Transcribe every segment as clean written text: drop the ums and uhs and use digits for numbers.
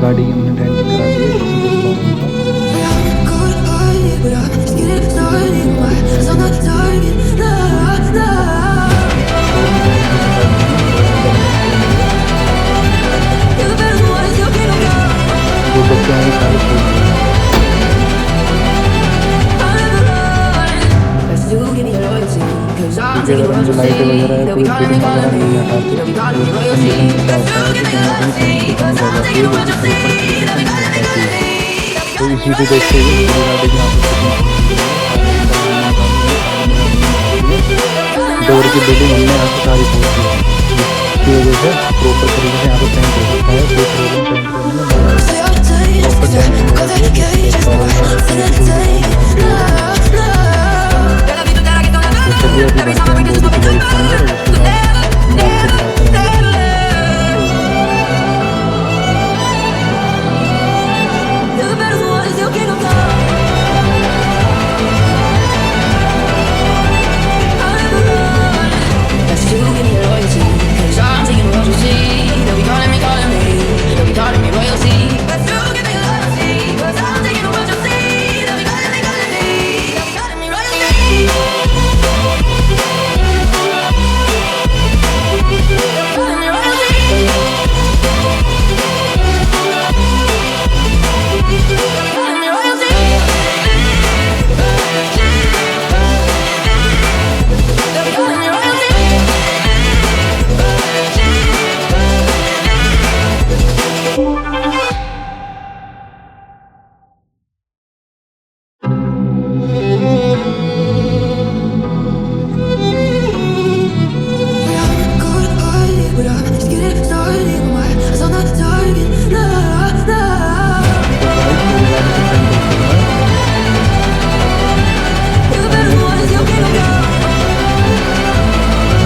गाड़ी हमने रेंट करा दी है, जैसे दोस्तों जो बच्चे हैं सारे अगर हम जो लाइटें वगैरह है कोई फिटिंग वगैरह नहीं हटाते तो इसी को देखते हुए डोर की बिल्डिंग हमने यहाँ से सारी पूछ दी है, इसकी वजह से प्रॉपर तरीके से यहाँ पे पेंट हो सकता है। कोई प्रॉब्लम पेंट करने में प्रॉपर चलिए अभी बढ़ते हैं बॉडी की बड़ी सुंदर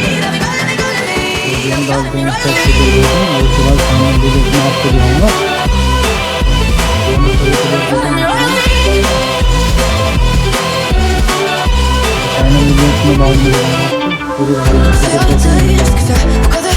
और उसके बाद मैं आपको दिखाता हूँ। पूरी